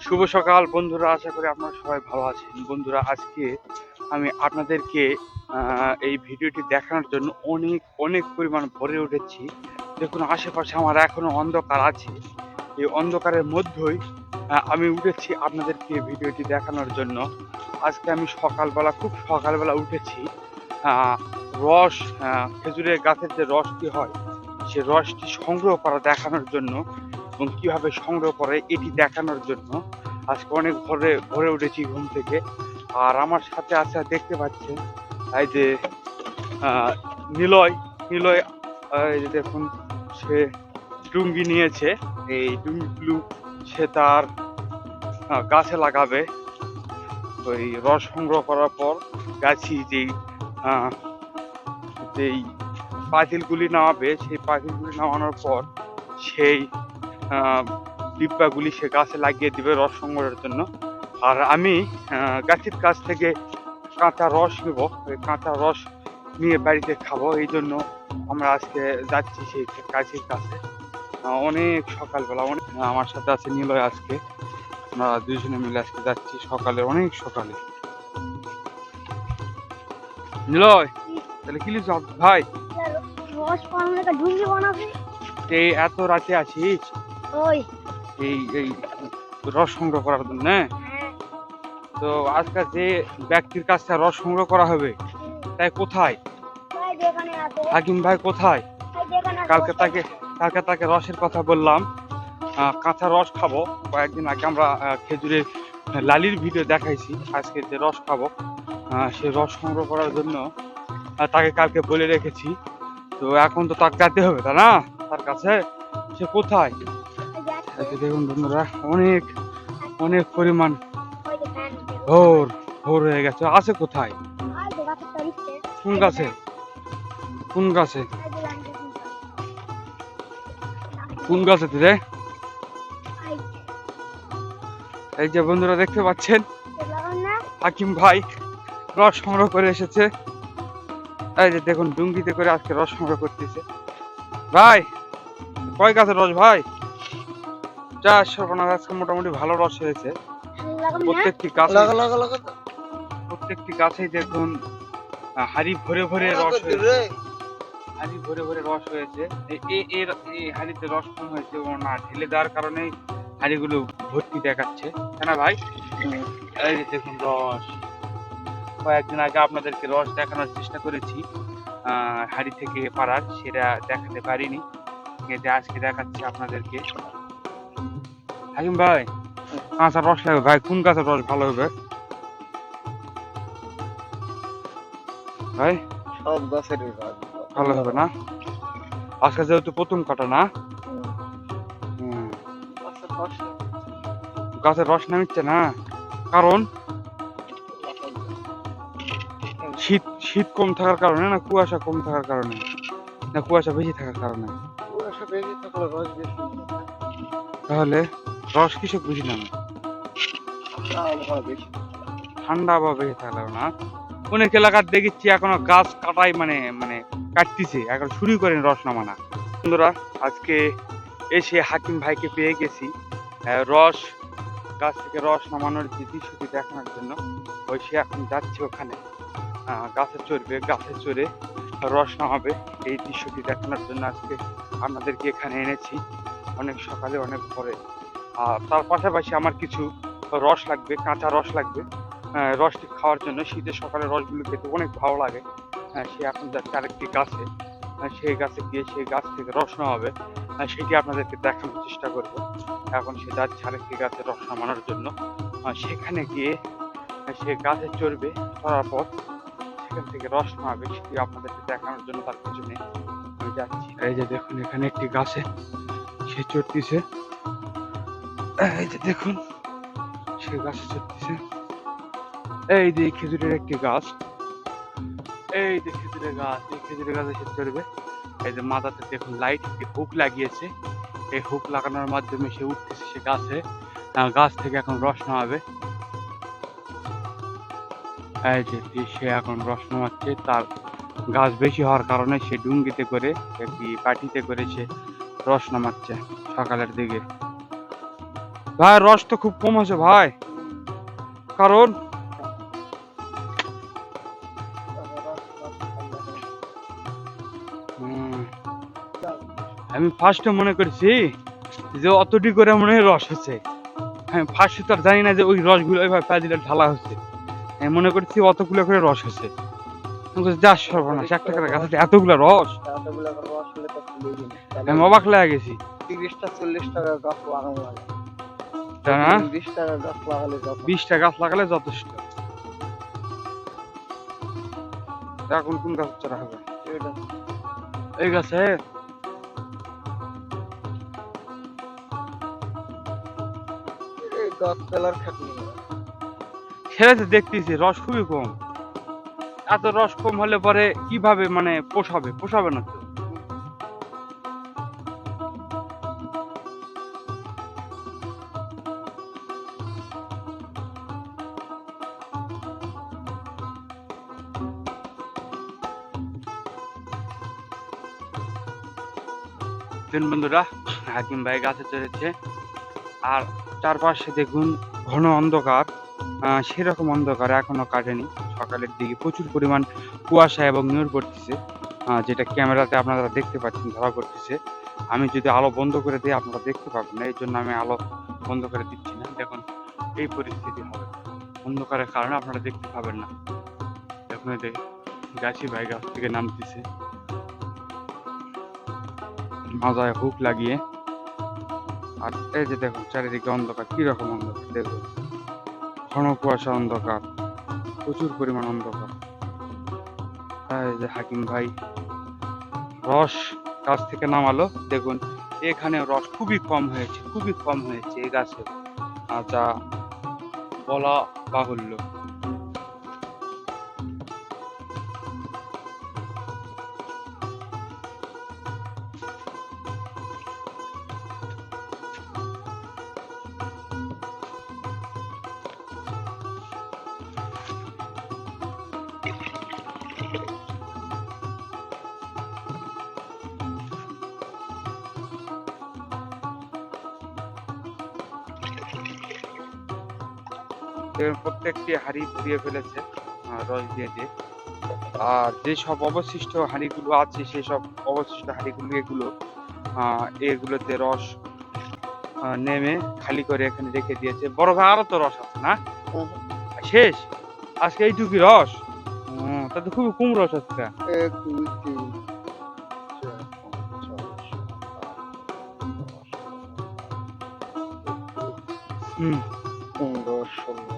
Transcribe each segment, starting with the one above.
শুভ সকাল বন্ধুরা, আশা করি আপনারা সবাই ভালো আছেন। বন্ধুরা, আজকে আমি আপনাদেরকে এই ভিডিওটি দেখানোর জন্য অনেক অনেক পরিমাণ ভরে উঠেছি। দেখুন, আশেপাশে আমার এখনো অন্ধকার আছে। এই অন্ধকারের মধ্যেই আমি উঠেছি আপনাদেরকে ভিডিওটি দেখানোর জন্য। আজকে আমি খুব সকালবেলা উঠেছি। আহ, রস খেজুরের গাছের যে রসটি হয়, সে রসটি সংগ্রহ করা দেখানোর জন্য এবং কিভাবে সংগ্রহ করে এটি দেখানোর জন্য আজকে অনেক ভোরে ভরে উঠেছি ঘুম থেকে। আর আমার সাথে আছে, দেখতে পাচ্ছেন, এই যে আহ, নিলয় নিলয় এই যে দেখুন, সে ডুঙ্গি নিয়েছে। এই ডুঙ্গিগুলো সে তার গাছে লাগাবে। ওই রস সংগ্রহ করার পর গাছি আহ, যেই পাতিলগুলি নামাবে, সেই পাতিলগুলি নামানোর পর সেই ডিব্বাগুলি সে গাছে লাগিয়ে দিবে রস সংগ্রহের জন্য। আর আমি গাছের কাছ থেকে কাঁচা রস নেব। ওই কাঁচা রস নিয়ে বাড়িতে খাবো। এই জন্য আমরা আজকে যাচ্ছি সেই গাছের কাছে। অনেক সকালবেলা, আমার সাথে আছে নিলয়। আজকে আমরা দুজনে মিলে আজকে যাচ্ছি সকালে, অনেক সকালে। নিলয়, তাহলে কি লিখছ ভাই? এই এত রাতে আছিস এই এই রস সংগ্রহ করার জন্য? তো আজকাল যে ব্যক্তির কাছ থেকে রস সংগ্রহ করা হবে, তাই কোথায়? হাকিম ভাই কোথায়? কালকে তাকে রসের কথা বললাম, কাঁচা রস খাবো। কয়েকদিন আগে আমরা খেজুরের লালির ভিডিও দেখাইছি। আজকে যে রস খাবো, সে রস সংগ্রহ করার জন্য তাকে কালকে বলে রেখেছি। তো এখন তো তাকে যেতে হবে, তা না? তার কাছে সে কোথায়? দেখুন বন্ধুরা, অনেক অনেক পরিমাণ ভোর ভোর হয়ে গেছে। আছে কোথায়? কোন গাছে? কোন গাছে? কোন গাছে রে? এই যে বন্ধুরা দেখতে পাচ্ছেন, হাকিম ভাই রস সংগ্রহ করে এসেছে। এই যে দেখুন, ডুঙ্গিতে করে আজকে রস সংগ্রহ করতেছে। ভাই, কয় গাছের রস ভাই? 450 গাছে মোটামুটি ভালো রস হয়েছে। প্রত্যেকটি গাছেই দেখুন হাড়ি ভরে ভরে রস হয়েছে। হাড়ি ভরে ভরে রস হয়েছে। এই হাড়িতে রস কম হয়েছে, ও না ঢেলে দেওয়ার কারণে হাড়িগুলো ভর্তি দেখাচ্ছে, তাই না ভাই? এই যে দেখুন রস। কয়েকদিন আগে আপনাদেরকে রস দেখানোর চেষ্টা করেছি, হাড়ি থেকে পাড়ার, সেটা দেখাতে পারিনি। এতে আজকে দেখাচ্ছি আপনাদেরকে। হাকিম ভাই, কাঁচা রস লাগবে ভাই, কোন গাছের রস ভালো হবে ভাই? সব গাছের ভালো হবে না? আজকে যেহেতু প্রথম কাটা না, গাছের রস নামিচ্ছে না। কারণ শীত শীত কম থাকার কারণে, না কুয়াশা কম থাকার কারণে, না কুয়াশা বেশি থাকার কারণে? কুয়াশা বেশি থাকলে রস বেশি। তাহলে রস কিসব বুঝি না, ঠান্ডা আবহাওয়া বেশি থাকলে না। অনেক এলাকার দেখেছি এখনো গাছ কাটাই মানে মানে কাটতেছে, এখন শুরু করেন রস নামানা। বন্ধুরা, আজকে এসে হাকিম ভাইকে পেয়ে গেছি রস গাছ থেকে রস নামানোর যে দৃশ্যটি দেখানোর জন্য। ওই সে এখন যাচ্ছে ওখানে, গাছে চড়বে, গাছে চড়ে রস নামাবে। এই দৃশ্যটি দেখানোর জন্য আজকে আপনাদেরকে এখানে এনেছি, অনেক সকালে অনেক ভোরে। আর তার পাশাপাশি আমার কিছু রস লাগবে, কাঁচা রস লাগবে রসটি খাওয়ার জন্য। শীতের সকালে রসগুলো খেতে অনেক ভালো লাগে। সে এখন যাচ্ছে আরেকটি গাছে, সেই গাছে গিয়ে সেই গাছ থেকে রস নামাবে। সেটি আপনাদেরকে দেখানোর চেষ্টা করব। এখন সে যাচ্ছে আরেকটি গাছে রস নামানোর জন্য। সেখানে গিয়ে সে গাছে চড়বে, চড়ার পর সেখান থেকে রস নামাবে, সেটি আপনাদেরকে দেখানোর জন্য তার পিছনে আমি যাচ্ছি। এই যে দেখুন, এখানে একটি গাছে সে চড়তেছে। এই যে দেখুন, সে গাছে চড়তেছে। এই যে খেজুরের একটি গাছ, এই যে খেজুরের গাছ, এই খেজুরের গাছে সে চড়বে। এই যে মাথাতে দেখুন লাইট, হুক লাগিয়েছে। এই হুক লাগানোর মাধ্যমে সে উঠতেছে সে গাছে, গাছ থেকে এখন রস নামাবে। এই যে সে এখন রস নামাচ্ছে। তার গাছ বেশি হওয়ার কারণে সে ডুঙ্গিতে করে, একটি পাটিতে করে সে রস নামাচ্ছে সকালের দিকে। ভাই রস তো খুব কম আছে ভাই, কারণ উম, আমি ফার্স্টে মনে করছি যে অতটি করে মনে হয় রস আছে। আমি ফার্স্টে তো আর জানি না যে ওই রসগুলো ওইভাবে পা দিলে ঢালা হচ্ছে। আমি মনে করছি অতগুলো করে রস আছে। আমি বলছি, যা সর্বনাশ, একটা করে গাছে এতগুলো রস। এতগুলো রস হলে তো ফুলেই গেল। আমি অবাক লেগে গেছি। 30-40 টাকা গাছ লাগানো লাগে। তাই না? 20 টাকা গাছ লাগালে যত। 20টা গাছ লাগালে যথেষ্ট। এখন কোন গাছ চারা হবে? এটা এই গাছে এই গাছ ফেলার খাটনি। ছেড়েতে দেখতেছি রস খুবই কম। এত রস কম হলে পরে কিভাবে মানে পোষাবে? পোষাবে না তো। দেখুন বন্ধুরা, হাকিম ভাই গাছে চড়েছে, আর চারপাশে দেখুন ঘন অন্ধকার। সেরকম অন্ধকার এখনো কাটেনি। সকালের দিকে প্রচুর পরিমাণ কুয়াশা এবং নিয়র পড়তেছে, যেটা ক্যামেরাতে আপনারা দেখতে পাচ্ছেন, ধরা পড়তেছে। আমি যদি আলো বন্ধ করে দিই আপনারা দেখতে পাবেন না, এই জন্য আমি আলো বন্ধ করে দিচ্ছি না। দেখুন এই পরিস্থিতি হবে, অন্ধকারের কারণে আপনারা দেখতে পাবেন না। দেখুন এই যে গাছি ভাই গাছ থেকে নামতেছে মাজায় হুক লাগিয়ে। আর এই যে দেখুন চারিদিকে অন্ধকার, কিরকম অন্ধকার দেখুন, ঘন কুয়াশা অন্ধকার, প্রচুর পরিমাণ অন্ধকার। আর এই যে হাকিম ভাই রস গাছ থেকে নামালো, দেখুন এখানে রস খুবই কম হয়েছে, খুবই কম হয়েছে এই গাছে, যা বলা বাহুল্য। প্রত্যেকটি হাঁড়ি ভরিয়ে ফেলেছে রস দিয়ে দিয়ে। আর যেসব অবশিষ্ট হাঁড়িগুলো আছে সেই সব অবশিষ্ট হাঁড়িগুলো এগুলোতে রস নেমে খালি করে এখানে রেখে দিয়েছে। বড় ভাই আরো তো রস আছে না? শেষ আজকে এইটুকুই রস? তাতে খুবই কম রস আছে। 1 2 3 4 হুম 5 6 7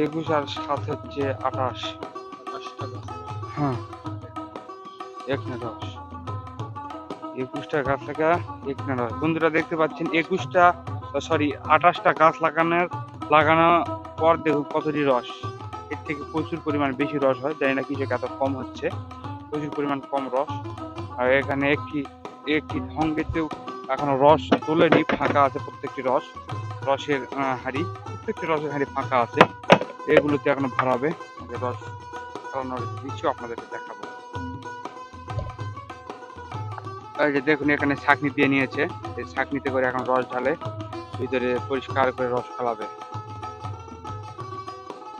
21 আর 7 হচ্ছে 28। 28 টাকা। হ্যাঁ এখানে রস 21টা গাছ লাগা, এখানে রস। বন্ধুরা দেখতে পাচ্ছেন 28টা গাছ লাগানোর পর দেখুন কতটি রস। এর থেকে প্রচুর পরিমাণ বেশি রস হয়, জানি না কিছু এত কম হচ্ছে, প্রচুর পরিমাণ কম রস। আর এখানে একটি একটি ঢঙ্গেতেও এখনো রস তোলেনি, ফাঁকা আছে প্রত্যেকটি রসের হাঁড়ি, প্রত্যেকটি রসের হাঁড়ি ফাঁকা আছে। এগুলোতে এখনো ভরাবে, রস ভরানোর দৃশ্য আপনাদেরকে দেখাবো। এই যে দেখুন এখানে ছাঁকনি দিয়ে নিয়েছে, এই ছাঁকনিতে করে এখন রস ঢালে, ভিতরে পরিষ্কার করে রস ফেলাবে।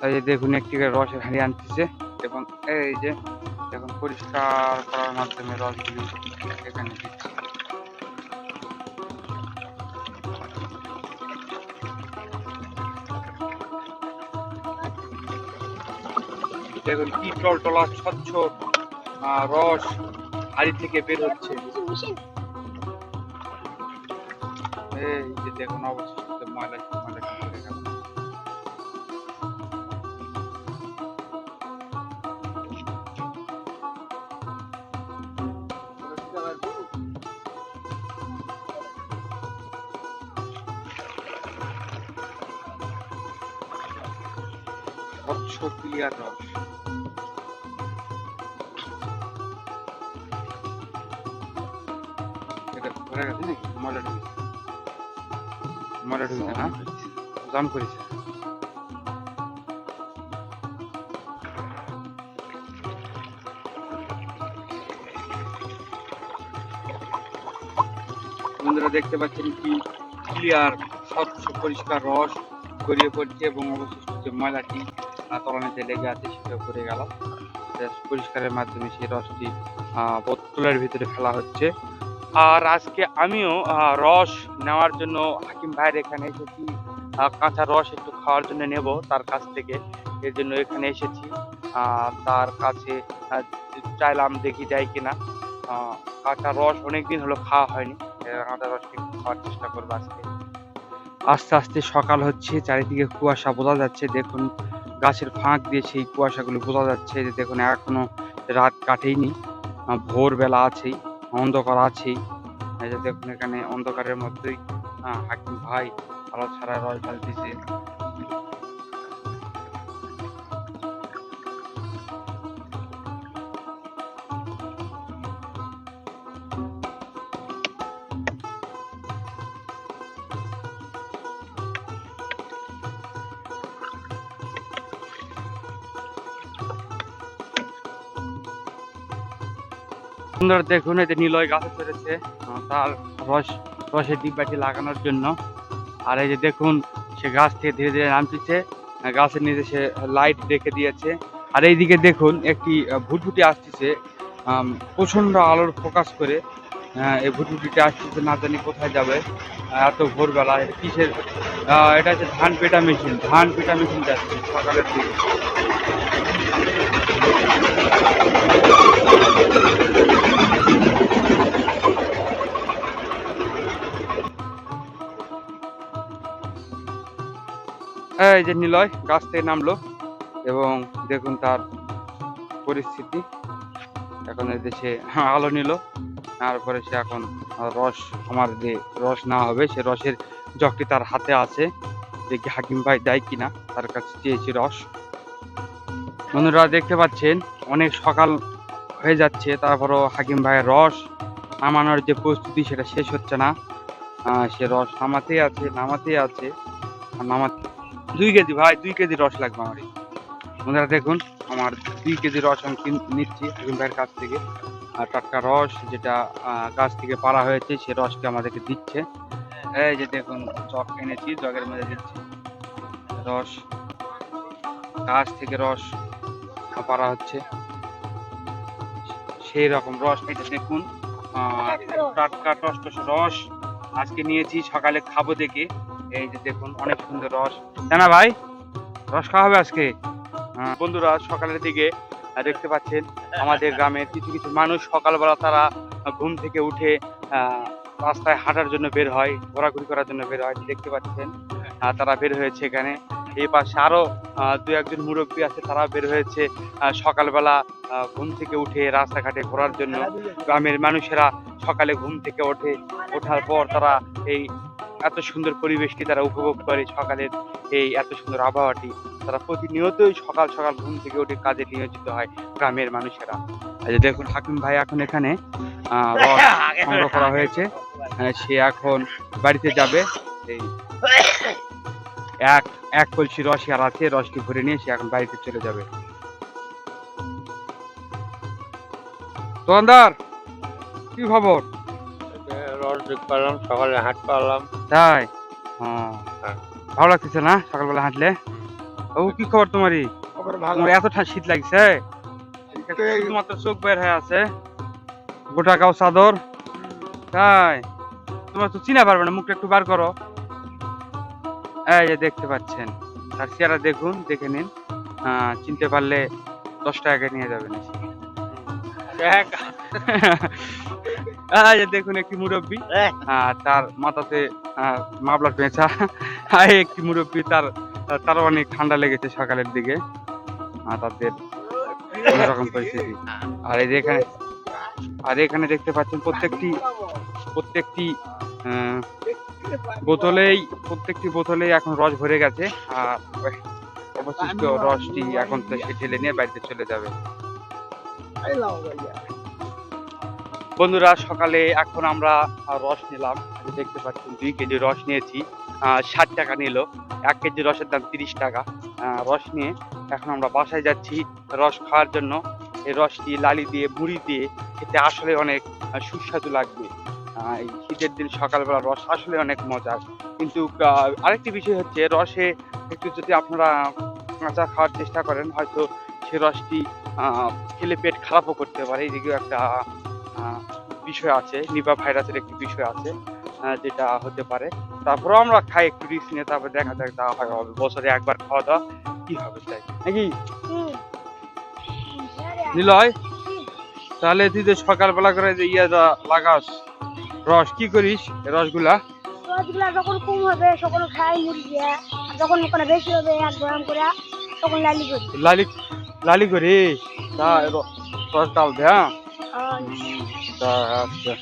এই যে দেখুন একটি করে রসের হাঁড়ি আনতেছে, এবং এই যে দেখুন পরিষ্কার করার মাধ্যমে রসগুলি এখানে দিচ্ছে। দেখুন কি টলটলা স্বচ্ছ রস হাঁড়ি থেকে বের হচ্ছে। এই যে দেখুন অবশিষ্ট ময়লা ময়লা কি করে গেল। স্বচ্ছ ক্লিয়ার রস। এটা ভরে গেছে নাকি? ময়লা ঢুকেছে, ময়লা ঢুকেছে না, জাম করেছে। বন্ধুরা দেখতে পাচ্ছেন কি ক্লিয়ার স্বচ্ছ পরিষ্কার রস গড়িয়ে পড়ছে এবং অবশিষ্ট যে ময়লাটি তলানিতে লেগে আছে সেটা পড়ে গেল। পরিষ্কারের মাধ্যমে সেই রসটি বোতলের ভিতরে ফেলা হচ্ছে। আর আজকে আমিও রস নেওয়ার জন্য হাকিম ভাইয়ের এখানে এসেছি। কাঁচা রস একটু খাওয়ার জন্য নেব তার কাছ থেকে, এর জন্য এখানে এসেছি। তার কাছে চাইলাম দেখি যায় কিনা। কাঁচা রস অনেকদিন হলো খাওয়া হয়নি, কাঁচা রসটি একটু খাওয়ার চেষ্টা করবো আজকে। আস্তে আস্তে সকাল হচ্ছে, চারিদিকে কুয়াশা বোঝা যাচ্ছে। দেখুন গাছের ফাঁক দিয়ে সেই কুয়াশাগুলো বোঝা যাচ্ছে যে দেখুন এখনো রাত কাটেইনি, ভোরবেলা আছেই, অন্ধকার আছেই। এই যে দেখুন এখানে অন্ধকারের মধ্যেই হাকিম ভাই আলো ছাড়া রস ঢালতেছে। সুন্দর দেখুন এই যে নিলয় গাছে চড়েছে তার রসের ডিব্বাটি লাগানোর জন্য। আর এই যে দেখুন সে গাছ থেকে ধীরে ধীরে নামতেছে, গাছের নিচে সে লাইট রেখে দিয়েছে। আর এইদিকে দেখুন একটি ভুটভুটি আসতেছে প্রচন্ড আলোর ফোকাস করে। এই ভুটভুটিটা আসতেছে, না জানি কোথায় যাবে এত ভোরবেলা। কিসের এটা হচ্ছে ধান পেটা মেশিন, ধান পেটা মেশিন যাচ্ছে সকালের দিকে। এই যে নিলয় গাছ থেকে নামলো এবং দেখুন তার পরিস্থিতি। এখন এই যে সে আলো নিল, তারপরে সে এখন রস, আমার যে রস না হবে সে রসের জগটি তার হাতে আছে, দেখি হাকিম ভাই দেয় কিনা, তার কাছে চেয়েছি রস। বন্ধুরা দেখতে পাচ্ছেন অনেক সকাল হয়ে যাচ্ছে, তারপরও হাকিম ভাইয়ের রস নামানোর যে প্রস্তুতি সেটা শেষ হচ্ছে না। সে রস নামাতেই আছে নামাতেই আছে নামাতে। 2 কেজি ভাই, 2 কেজি রস লাগবে আমার। বন্ধুরা দেখুন আমার 2 কেজি রস আমি নিচ্ছি হাকিম ভাইয়ের কাছ থেকে। আর টাটকা রস যেটা গাছ থেকে পাড়া হয়েছে সে রসকে আমাদেরকে দিচ্ছে। এই যে দেখুন জগ এনেছি, জগের মধ্যে দিচ্ছি রস, গাছ থেকে রস পাড়া হচ্ছে সেই রকম রস। এটা দেখুন টাটকা টসটস রস আজকে নিয়েছি, সকালে খাবো দেখে। এই যে দেখুন অনেক সুন্দর রস, তাই না ভাই? রস খাওয়া হবে আজকে। বন্ধুরা সকালের দিকে দেখতে পাচ্ছেন আমাদের গ্রামের কিছু কিছু মানুষ সকালবেলা তারা ঘুম থেকে উঠে রাস্তায় হাঁটার জন্য বের হয়, ঘোরাঘুরি করার জন্য বের হয়। দেখতে পাচ্ছেন তারা বের হয়েছে এখানে। এই পাশে আরো 2-1জন মুরব্বী আছে, তারা বের হয়েছে সকালবেলা ঘুম থেকে উঠে রাস্তাঘাটে ঘোরার জন্য। গ্রামের মানুষেরা সকালে ঘুম থেকে ওঠার পর তারা এই এত সুন্দর পরিবেশটি তারা উপভোগ করে, সকালের এই এত সুন্দর আবহাওয়াটি। তারা প্রতিনিয়তই সকাল সকাল ঘুম থেকে উঠে কাজে নিয়োজিত হয় গ্রামের মানুষেরা। এই যে দেখুন হাকিম ভাই এখন এখানে রস সংগ্রহ করা হয়েছে, সে এখন বাড়িতে যাবে। এই এক কলসি রস আর আছে, রসটি ভরে নিয়ে সে এখন বাড়িতে চলে যাবে। দোকানদার কি খবর? রস দেখতে পারলাম, সকালে হাঁট পারলাম। তাই ভালো লাগতেছে না সকালবেলা হাঁটলে? ও কি খবর তোমারই? তোমার এত শীত লাগছে, শুধুমাত্র চোখ বের হয়ে আছে, গোটা গাও চাদর। তাই তোমরা তো চিনা পারবে না, মুখটা একটু বার করো। এই যে দেখতে পাচ্ছেন তার চেহারা দেখুন, দেখে নিন, চিনতে পারলে 10 টাকা নিয়ে যাবেন। এই যে দেখুন একটি মুরব্বী, তার মাথাতে মাফলার পেঁচা। একটি মুরব্বী তার অনেক ঠান্ডা লেগেছে সকালের দিকে, তাদের এরকম পরিস্থিতি। আর এই যে এখানে দেখতে পাচ্ছেন প্রত্যেকটি বোতলেই এখন রস ভরে গেছে। আর অবশিষ্ট রসটি এখন তো সে ঢেলে নিয়ে বাড়িতে চলে যাবে। বন্ধুরা সকালে এখন আমরা রস নিলাম, দেখতে পাচ্ছেন 2 কেজি রস নিয়েছি, 60 টাকা নিল। 1 কেজি রসের দাম 30 টাকা। রস নিয়ে এখন আমরা বাসায় যাচ্ছি রস খাওয়ার জন্য। এই রসটি লালি দিয়ে মুড়ি দিয়ে খেতে আসলে অনেক সুস্বাদু লাগবে। এই শীতের দিন সকালবেলা রস আসলে অনেক মজার। কিন্তু আরেকটি বিষয় হচ্ছে রসে একটু যদি আপনারা কাঁচা খাওয়ার চেষ্টা করেন হয়তো সে রসটি খেলে পেট খারাপও করতে পারে। এদিকেও একটা আহ, বিষয় আছে, নিপা ভাইরাসের একটি বিষয় আছে যেটা হতে পারে। তারপরেও আমরা খাই একটু রিস্ক নিয়ে, তারপর দেখা যাক তা হয় হবে। বছরে একবার খাওয়া দাওয়া কি হবে তাই নাকি নিলয়? তাহলে তুই যে সকালবেলা করে যে লাগাস রস, কি করিস এই রসগুলা? রসগুলা যখন কম হবে তখন খাই মুড়ি দিয়ে, আর যখন ওখানে বেশি হবে 1 গ্রাম করে তখন লালি করি। লালি লালি করি তা রস ডাল দে, হ্যাঁ? আর তা আচ্ছা।